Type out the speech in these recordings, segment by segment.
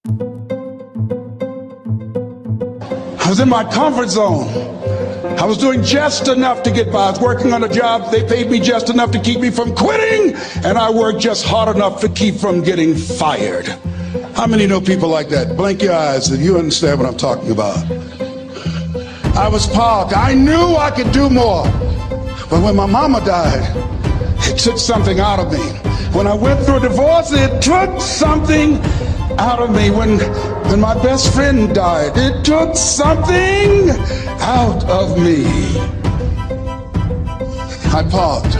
I was in my comfort zone. I was doing just enough to get by. I was working on a job. They paid me just enough to keep me from quitting, and I worked just hard enough to keep from getting fired. How many know people like that? Blink your eyes if you understand what I'm talking about. I was parked. I knew I could do more. But when my mama died, it took something out of me. When I went through a divorce, it took something out of me. When my best friend died, it took something out of me. I parked.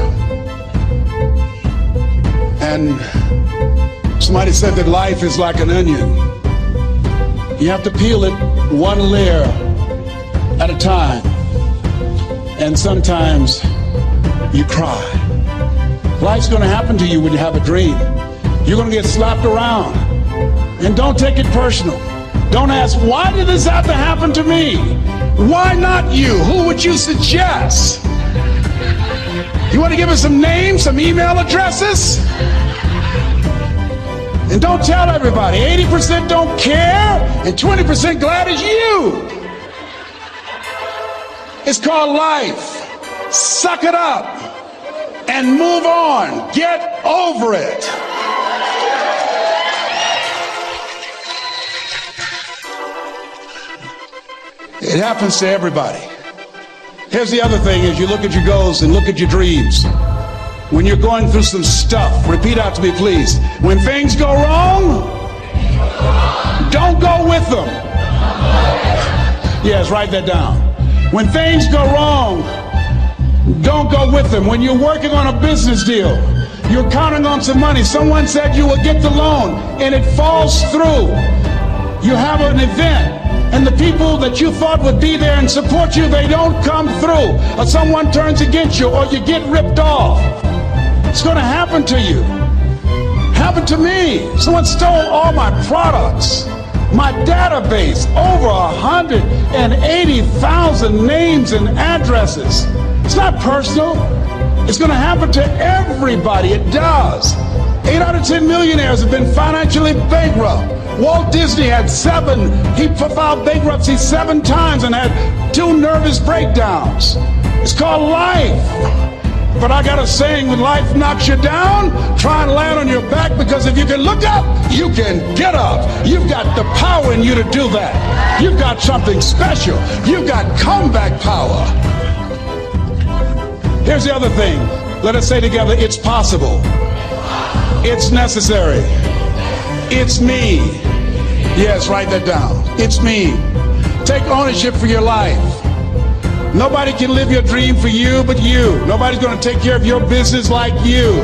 And somebody said that life is like an onion. You have to peel it one layer at a time. And sometimes you cry. Life's going to happen to you when you have a dream. You're going to get slapped around. And don't take it personal. Don't ask, why did this have to happen to me? Why not you? Who would you suggest? You want to give us some names, some email addresses? And don't tell everybody. 80% don't care, and 20% glad it's you. It's called life. Suck it up and move on. Get over it. It happens to everybody. Here's the other thing is you look at your goals and look at your dreams. When you're going through some stuff, repeat out to me, please. When things go wrong, don't go with them. Yes, write that down. When things go wrong, don't go with them. When you're working on a business deal, you're counting on some money. Someone said you will get the loan, and it falls through. You have an event, and the people that you thought would be there and support you, they don't come through. Or someone turns against you, or you get ripped off. It's going to happen to you. Happened to me. Someone stole all my products. My database, over 180,000 names and addresses. It's not personal. It's going to happen to everybody. It does. 8 out of 10 millionaires have been financially bankrupt. Walt Disney had he filed bankruptcy 7 times and had 2 nervous breakdowns. It's called life. But I got a saying, when life knocks you down, try and land on your back, because if you can look up, you can get up. You've got the power in you to do that. You've got something special. You've got comeback power. Here's the other thing. Let us say together, it's possible. It's necessary. It's me. Yes, write that down. It's me. Take ownership for your life. Nobody can live your dream for you but you. Nobody's going to take care of your business like you.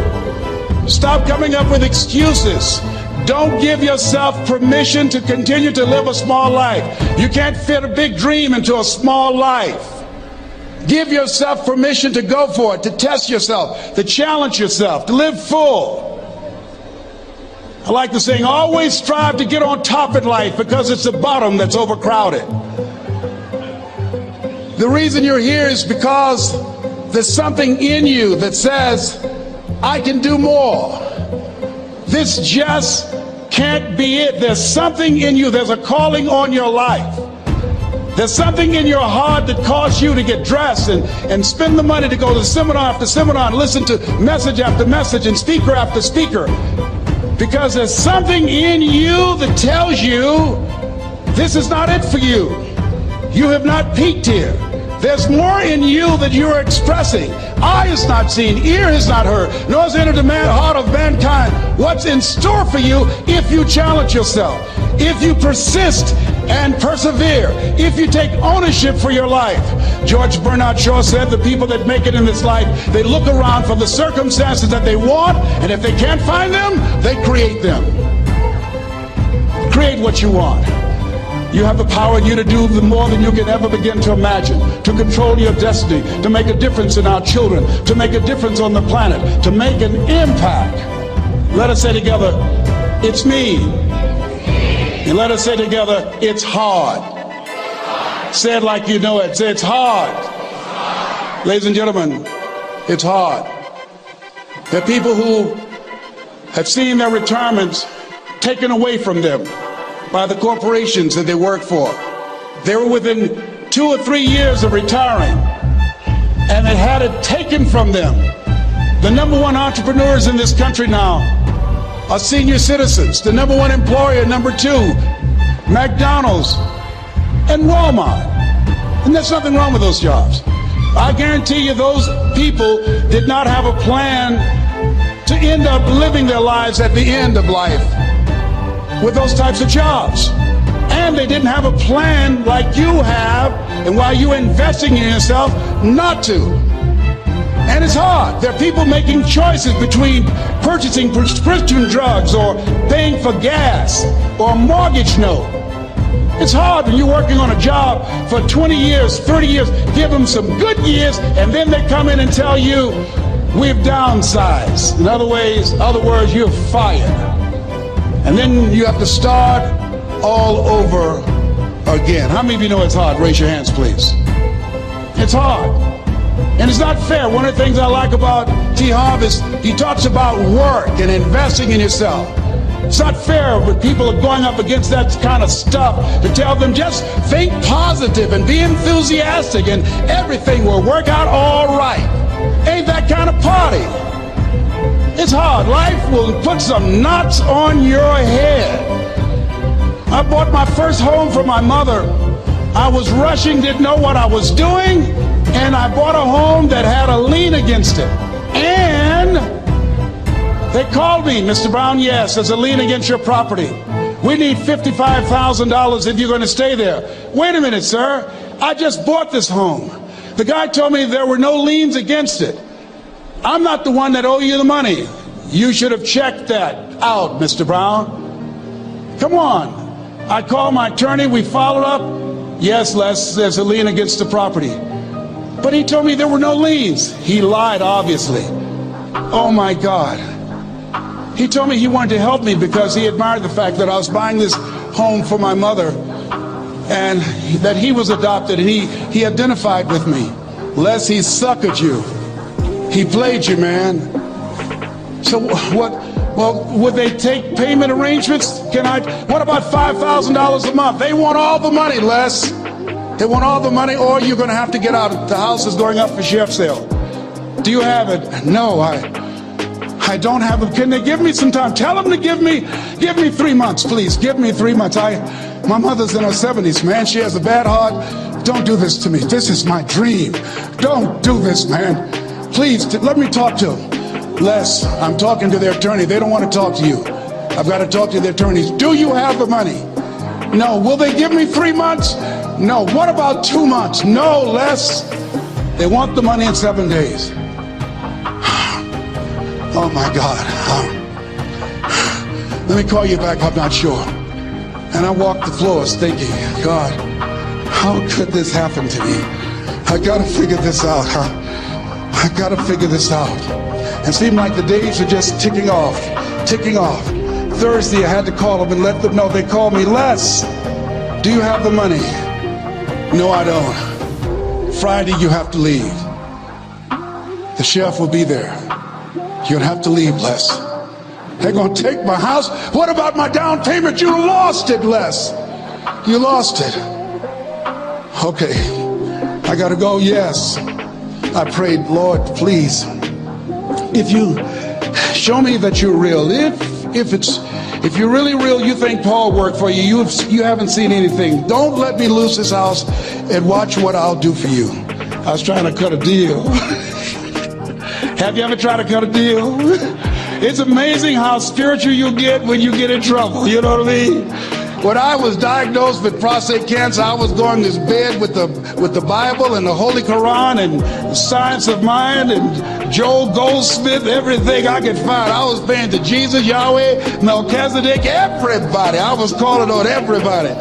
Stop coming up with excuses. Don't give yourself permission to continue to live a small life. You can't fit a big dream into a small life. Give yourself permission to go for it, to test yourself, to challenge yourself, to live full. I like the saying, always strive to get on top in life, because it's the bottom that's overcrowded. The reason you're here is because there's something in you that says, I can do more. This just can't be it. There's something in you. There's a calling on your life. There's something in your heart that caused you to get dressed and spend the money to go to seminar after seminar and listen to message after message and speaker after speaker. Because there's something in you that tells you this is not it for you. You have not peaked here. There's more in you that you're expressing. Eye has not seen, ear has not heard, nor has entered the heart of mankind what's in store for you if you challenge yourself, if you persist and persevere, if you take ownership for your life. George Bernard Shaw said the people that make it in this life, they look around for the circumstances that they want, and if they can't find them, they create them. Create what you want. You have the power in you to do more than you can ever begin to imagine, to control your destiny, to make a difference in our children, to make a difference on the planet, to make an impact. Let us say together, it's me. And let us say together, it's hard. Say it like you know it. Say it's hard. Ladies and gentlemen, it's hard. There are people who have seen their retirements taken away from them. by the corporations that they work for. They were within 2 or 3 years of retiring, and they had it taken from them. The number one entrepreneurs in this country now are senior citizens. The number one employer, number 2, McDonald's and Walmart. And there's nothing wrong with those jobs. I guarantee you those people did not have a plan to end up living their lives at the end of life with those types of jobs. And they didn't have a plan like you have, and while you're investing in yourself, not to. And it's hard. There are people making choices between purchasing prescription drugs or paying for gas or a mortgage note. It's hard when you're working on a job for 20 years, 30 years, give them some good years, and then they come in and tell you, we've downsized. In other words, you're fired. And then you have to start all over again. How many of you know it's hard? Raise your hands, please. It's hard. And it's not fair. One of the things I like about T. Harv is he talks about work and investing in yourself. It's not fair when people are going up against that kind of stuff to tell them just think positive and be enthusiastic and everything will work out all right. Ain't that kind of party. It's hard. Life will put some knots on your head. I bought my first home for my mother. I was rushing, didn't know what I was doing, and I bought a home that had a lien against it. And they called me, Mr. Brown, yes, there's a lien against your property. We need $55,000 if you're going to stay there. Wait a minute, sir. I just bought this home. The guy told me there were no liens against it. I'm not the one that owe you the money. You should have checked that out, Mr. Brown. Come on. I called my attorney. We followed up. Yes, Les, there's a lien against the property. But he told me there were no liens. He lied, obviously. Oh, my God. He told me he wanted to help me because he admired the fact that I was buying this home for my mother and that he was adopted, and he identified with me. Les, he suckered you. He played you, man. So what? Well, would they take payment arrangements? What about $5,000 a month? They want all the money, Les. They want all the money, or you're going to have to get out. The house is going up for sheriff's sale. Do you have it? No, I don't have it. Can they give me some time? Tell them to give me 3 months, please. Give me 3 months. My mother's in her 70s, man. She has a bad heart. Don't do this to me. This is my dream. Don't do this, man. Please, let me talk to them. Les, I'm talking to their attorney. They don't want to talk to you. I've got to talk to their attorneys. Do you have the money? No. Will they give me 3 months? No. What about 2 months? No, Les. They want the money in 7 days. Oh, my God. Let me call you back. I'm not sure. And I walked the floors thinking, God, how could this happen to me? I got to figure this out. I got to figure this out. And it seemed like the days are just ticking off, ticking off. Thursday, I had to call them and let them know. They called me, Les, do you have the money? No, I don't. Friday, you have to leave. The sheriff will be there. You'll have to leave, Les. They're going to take my house. What about my down payment? You lost it, Les. You lost it. Okay. I got to go. Yes. I prayed, Lord, please, if you show me that you're real, if you're really real, you think Paul worked for you, you haven't seen anything. Don't let me lose this house and watch what I'll do for you. I was trying to cut a deal. Have you ever tried to cut a deal? It's amazing how spiritual you get when you get in trouble. You know what I mean? When I was diagnosed with prostate cancer, I was going to bed with the Bible and the Holy Quran and the Science of Mind and Joel Goldsmith, everything I could find. I was praying to Jesus, Yahweh, Melchizedek, everybody. I was calling on everybody.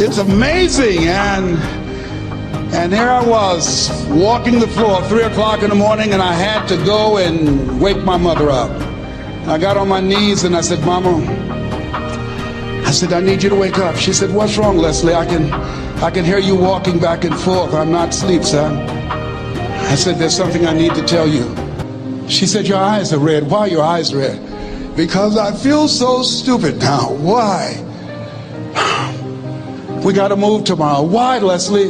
It's amazing. And here I was walking the floor at 3 o'clock in the morning, and I had to go and wake my mother up. I got on my knees and I said, Mama, I said, I need you to wake up. She said, what's wrong, Leslie? I can hear you walking back and forth. I'm not asleep, son. I said, there's something I need to tell you. She said, your eyes are red. Why are your eyes red? Because I feel so stupid now. Why? we got to move tomorrow. Why, Leslie?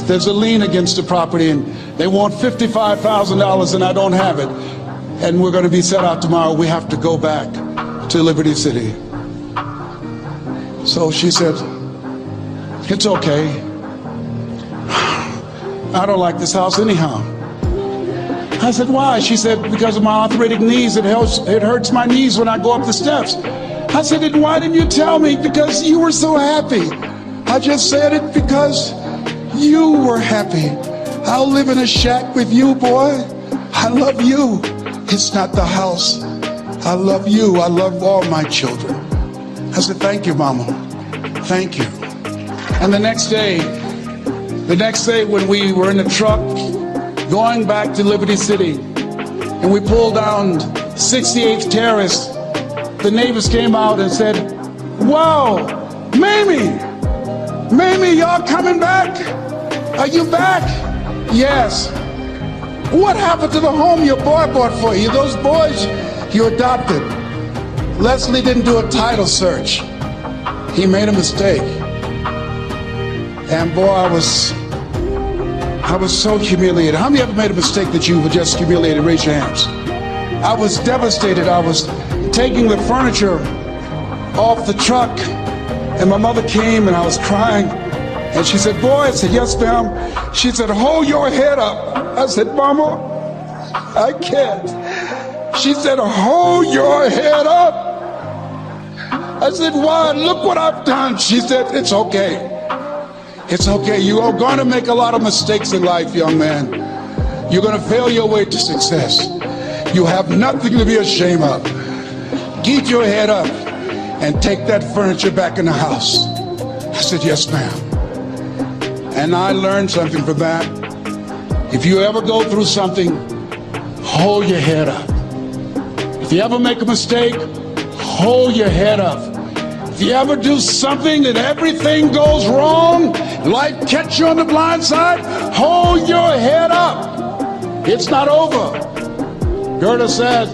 There's a lien against the property and they want $55,000 and I don't have it. And we're going to be set out tomorrow. We have to go back to Liberty City. So she said, it's okay. I don't like this house anyhow. I said, why? She said, because of my arthritic knees. It hurts my knees when I go up the steps. I said, then why didn't you tell me? Because you were so happy. I just said it because you were happy. I'll live in a shack with you, boy. I love you. It's not the house. I love you. I love all my children. I said, thank you, Mama. Thank you. And the next day when we were in the truck going back to Liberty City and we pulled down 68th Terrace, the neighbors came out and said, wow, Mamie, y'all coming back? Are you back? Yes. What happened to the home your boy bought for you? Those boys you adopted. Leslie didn't do a title search. He made a mistake. And boy, I was so humiliated. How many ever made a mistake that you were just humiliated? Raise your hands. I was devastated. I was taking the furniture off the truck and my mother came and I was crying and she said, boy, I said, yes, ma'am. She said, hold your head up. I said, Mama, I can't. She said, hold your head up. I said, why? Look what I've done. She said, it's okay. It's okay. You are going to make a lot of mistakes in life, young man. You're going to fail your way to success. You have nothing to be ashamed of. Get your head up and take that furniture back in the house. I said, yes, ma'am. And I learned something from that. If you ever go through something, hold your head up. If you ever make a mistake, hold your head up. If you ever do something and everything goes wrong, life catch you on the blind side, hold your head up. It's not over. Goethe said,